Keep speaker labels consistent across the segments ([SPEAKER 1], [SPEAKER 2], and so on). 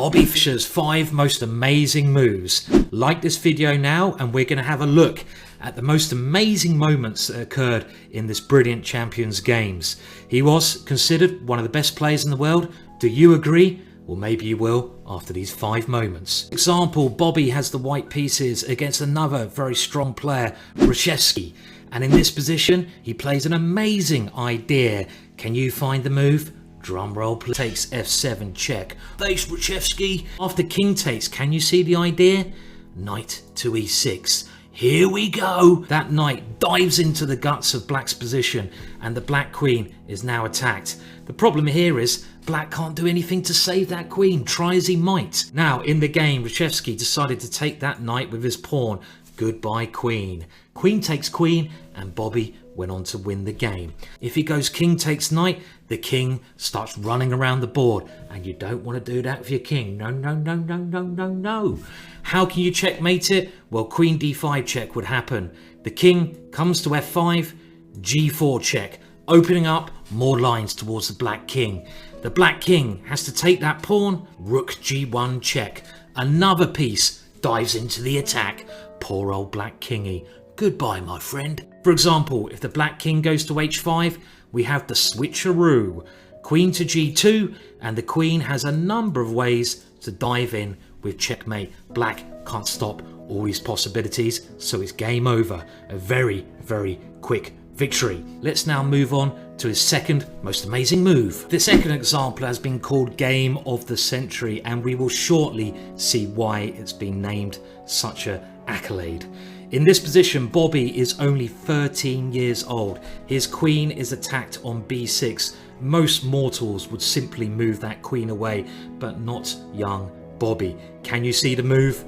[SPEAKER 1] Bobby Fischer's 5 most amazing moves. Like this video now, and we're going to have a look at the most amazing moments that occurred in this Brilliant Champions games. He was considered one of the best players in the world. Do you agree? Well, maybe you will after these 5 moments. For example, Bobby has the white pieces against another very strong player, Fischer. And in this position, he plays an amazing idea. Can you find the move? Drum roll, takes f7 check. Thanks, Fischer. After king takes, can you see the idea? Knight to e6. Here we go. That knight dives into the guts of black's position, and the black queen is now attacked. The problem here is black can't do anything to save that queen, try as he might. Now in the game, Fischer decided to take that knight with his pawn. Goodbye queen. Queen takes queen, and Bobby went on to win the game. If he goes king takes knight, the king starts running around the board, and you don't want to do that with your king. No, no, no, no, no, no, no. How can you checkmate it? Well, queen d5 check would happen. The king comes to f5, g4 check, opening up more lines towards the black king. The black king has to take that pawn, rook g1 check. Another piece dives into the attack. Poor old black kingy. Goodbye, my friend. For example, if the black king goes to h5, we have the switcheroo. Queen to g2, and the queen has a number of ways to dive in with checkmate. Black can't stop all these possibilities, so it's game over. A very, very quick victory. Let's now move on to his second most amazing move. The second example has been called Game of the Century, and we will shortly see why it's been named such an accolade. In this position, Bobby is only 13 years old. His queen is attacked on b6. Most mortals would simply move that queen away, but not young Bobby. Can you see the move?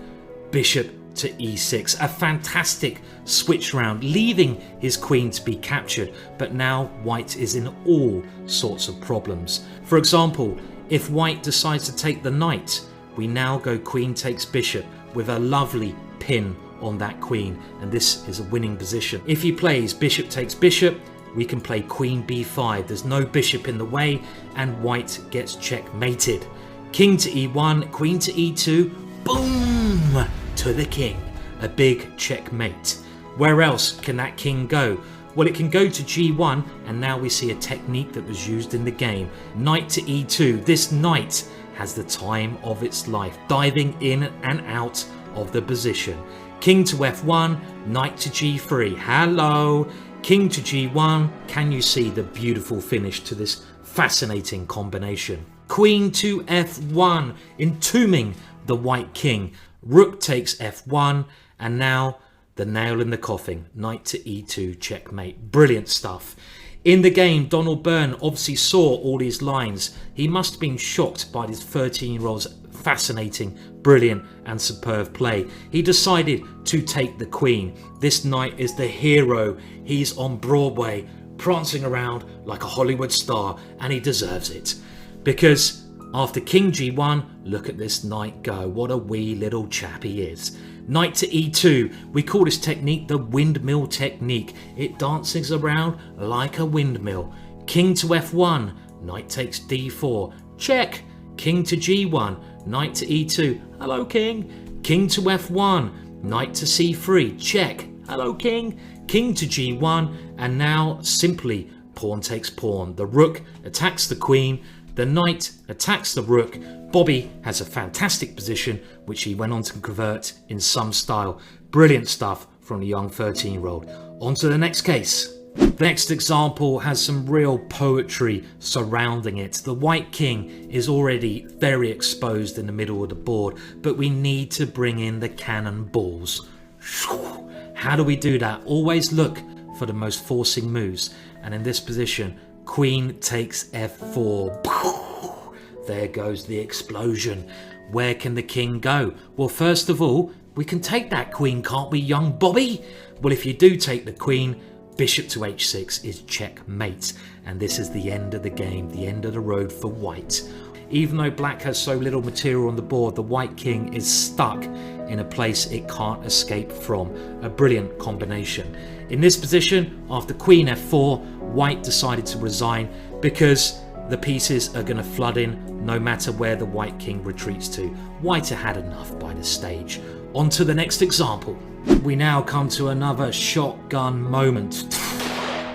[SPEAKER 1] Bishop to e6. A fantastic switch round, leaving his queen to be captured, but now white is in all sorts of problems. For example, if white decides to take the knight, we now go queen takes bishop with a lovely pin on that queen, and this is a winning position. If he plays bishop takes bishop, we can play queen b5. There's no bishop in the way, and white gets checkmated. King to e1, queen to e2, boom, to the king. A big checkmate. Where else can that king go? Well, it can go to g1, and now we see a technique that was used in the game. Knight to e2. This knight has the time of its life, diving in and out of the position. King to f1, knight to g3. Hello. King to g1. Can you see the beautiful finish to this fascinating combination? Queen to f1, entombing the white king. Rook takes f1, and now the nail in the coffin. Knight to e2, checkmate. Brilliant stuff. In the game, Donald Byrne obviously saw all these lines. He must have been shocked by this 13-year-old's fascinating, brilliant and superb play. He decided to take the queen. This knight is the hero. He's on Broadway, prancing around like a Hollywood star, and he deserves it. Because after king g1, look at this knight go. What a wee little chap he is. Knight to e2. We call this technique the windmill technique. It dances around like a windmill. King to f1. Knight takes d4. Check. King to g1. Knight to e2. Hello, king. King to f1. Knight to c3. Check. Hello, king. King to g1. And now simply pawn takes pawn. The rook attacks the queen. The knight attacks the rook. Bobby has a fantastic position, which he went on to convert in some style. Brilliant stuff from the young 13-year-old. On to the next case. The next example has some real poetry surrounding it. The white king is already very exposed in the middle of the board, but we need to bring in the cannonballs. How do we do that? Always look for the most forcing moves. And in this position, queen takes f4. There goes the explosion. Where can the king go? Well, first of all, we can take that queen, can't we, young Bobby? Well, if you do take the queen, bishop to h6 is checkmate. And this is the end of the game, the end of the road for white. Even though black has so little material on the board, the white king is stuck in a place it can't escape from. A brilliant combination. In this position, after queen f4, white decided to resign because the pieces are going to flood in no matter where the white king retreats to. White had enough by this stage. On to the next example. We now come to another shotgun moment.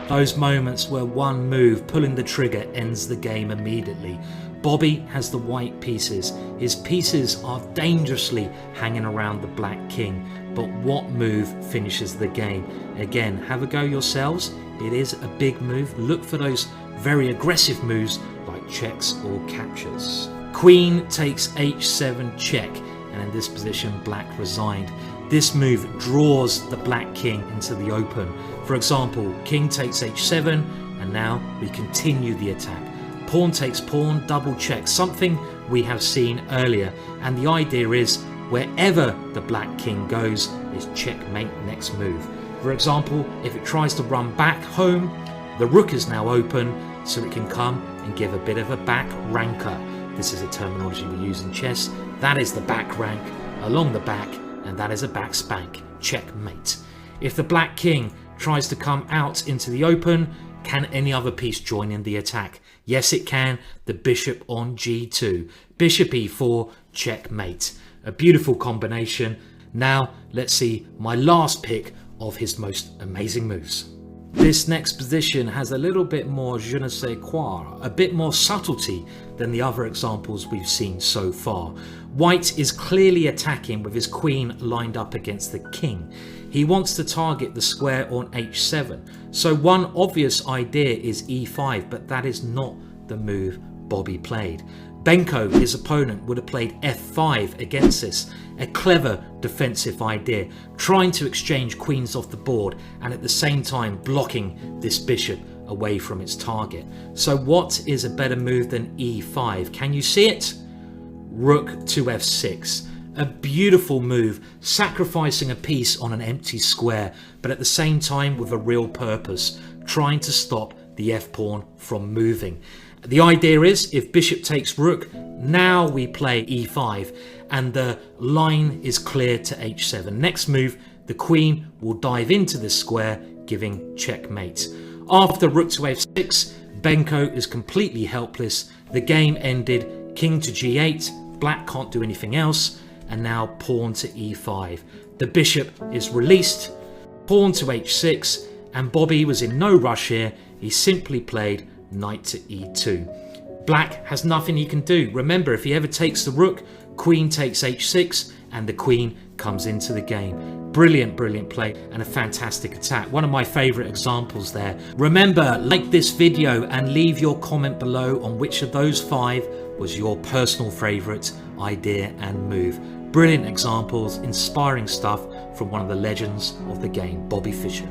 [SPEAKER 1] Those moments where one move, pulling the trigger, ends the game immediately. Bobby has the white pieces. His pieces are dangerously hanging around the black king. But what move finishes the game? Again, have a go yourselves. It is a big move. Look for those very aggressive moves like checks or captures. Queen takes h7 check, and in this position black resigned. This move draws the black king into the open. For example, king takes h7, and now we continue the attack. Pawn takes pawn, double check, something we have seen earlier, and the idea is wherever the black king goes is checkmate next move. For example, if it tries to run back home, the rook is now open, so it can come and give a bit of a back ranker. This is a terminology we use in chess. That is the back rank along the back, and that is a back spank, checkmate. If the black king tries to come out into the open, can any other piece join in the attack? Yes, it can. The bishop on g2. Bishop e4, checkmate. A beautiful combination. Now, let's see my last pick of his most amazing moves. This next position has a little bit more je ne sais quoi, a bit more subtlety than the other examples we've seen so far. White is clearly attacking with his queen lined up against the king. He wants to target the square on h7. So one obvious idea is e5, but that is not the move Bobby played. Benko, his opponent, would have played f5 against this, a clever defensive idea, trying to exchange queens off the board and at the same time blocking this bishop away from its target. So what is a better move than e5? Can you see it? Rook to f6. A beautiful move, sacrificing a piece on an empty square, but at the same time with a real purpose, trying to stop the f-pawn from moving. The idea is if bishop takes rook, now we play e5 and the line is clear to h7. Next move, the queen will dive into this square, giving checkmate. After rook to f6, Benko is completely helpless. The game ended, king to g8, black can't do anything else, and now pawn to e5. The bishop is released, pawn to h6, and Bobby was in no rush here. He simply played knight to e2. Black has nothing he can do. Remember, if he ever takes the rook, queen takes h6 and the queen comes into the game. Brilliant, brilliant play and a fantastic attack. One of my favorite examples there. Remember, like this video and leave your comment below on which of those 5 was your personal favorite idea and move. Brilliant examples, inspiring stuff from one of the legends of the game, Bobby Fischer.